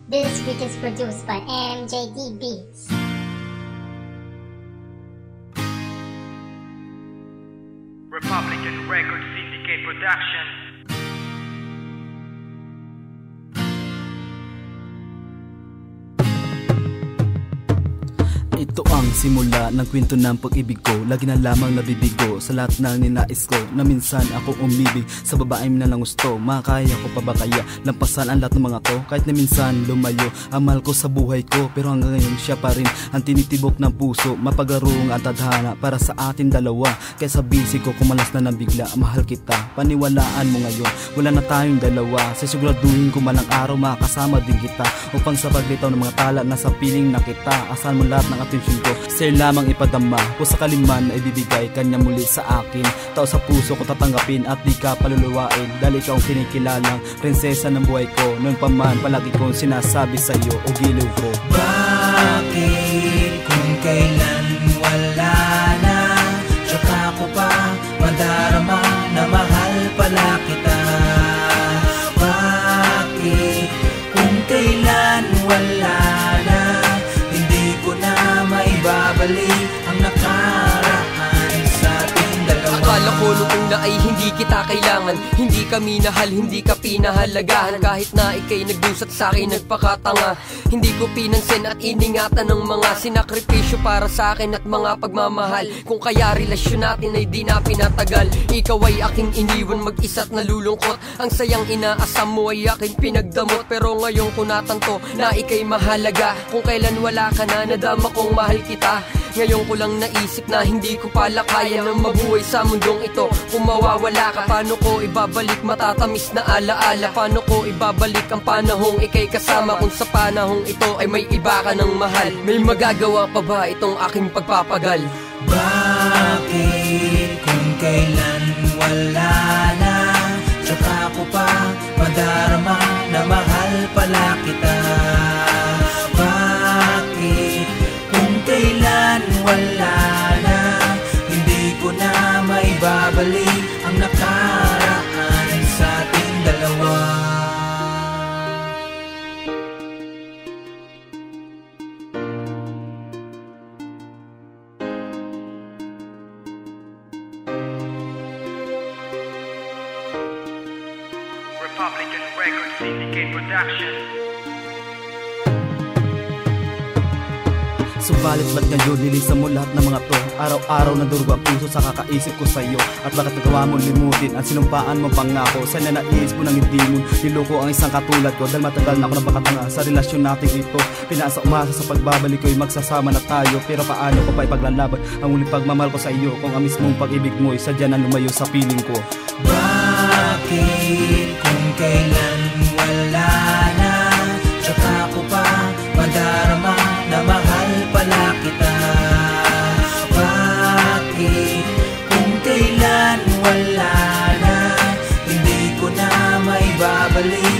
This beat is produced by MJD Beats. Republican Record Syndicate Production. Ito ang simula ng kwento ng pag-ibig ko. Lagi na lamang nabibigo sa lahat ng ninais ko, na minsan ako umibig sa babaeng na lang gusto. Makaya ko pa ba kaya lampasan ang lahat ng mga to? Kahit na minsan lumayo ang mahal ko sa buhay ko, pero hanggang ngayon siya pa rin ang tinitibok ng puso. Mapagarong ang tadhana para sa atin dalawa. Kaya sa busy ko kumalas na ng bigla, mahal kita, paniwalaan mo ngayon. Wala na tayong dalawa, sisiguraduhin ko malang araw makakasama din kita, upang sa paglitaw ng mga tala na sa piling na kita. Asahan mo lahat ng atensyon ko, sa'yo lamang ipadama. Kung sakaliman ay bibigay kanya muli sa akin. Tao sa puso ko tatanggapin at di ka paluluwain, dahil ikaw ang kinikilalang prinsesa ng buhay ko. Noon pa man palagi kong sinasabi sa'yo, o giliw ko. Bakit kung kailan wala na, tsaka ko pa madarama na mahal pala kita? Bakit kung kailan wala na, babalik ang nakaraan sa ating dalawa? Akala ko noong na ay hindi kita kailangan, hindi ka minahal, hindi ka pinahalagahan. Kahit na ikay nagdusat sa akin, nagpakatanga, hindi ko pinansin at iningatan ng mga sinakripisyo para sa akin at mga pagmamahal. Kung kaya relasyon natin ay di na pinatagal, ikaw ay aking iniwan mag-isa't nalulungkot. Ang sayang inaasam mo ay aking pinagdamot, pero ngayon ko natanto na ikay mahalaga. Kung kailan wala ka na, nadama kong mahal kita. Ngayon ko lang naisip na hindi ko pala kaya nang mabuhay sa mundong ito. Kung mawawala ka, paano ko ibabalik matatamis na alaala? Paano ko ibabalik ang panahong ikay kasama, kung sa panahong ito ay may iba ka ng mahal? May magagawa pa ba itong aking pagpapagal? Bakit kung kailan wala na, tsaka ko pa madarama na mahal pala kita? Bakit kung kailan wala na, hindi ko na maibabalik ang nakaraan sa ating dalawa? Republican Record Syndicate Production. Subalit ba't ngayon nilisan mo lahat ng mga to? Araw-araw na durog ang puso sa kakaisip ko sa'yo. At bakit nagawa mo limutin ang sinumpaan mo pangako? Sana nais mo nang hindi mo niloko ang isang katulad ko, dahil matagal na ako napakatanga sa relasyon natin ito. Pinasa umasa sa pagbabalik ko'y magsasama na tayo, pero paano ko pa ipaglalaban ang uling pagmamahal ko sa iyo, kung ang mismong pag-ibig mo'y sadya na lumayo sa piling ko? Bakit kung kailan wala na, tsaka ko pa madarama na mahal pala kita? Bakit kung kailan wala na, hindi ko na maibabalik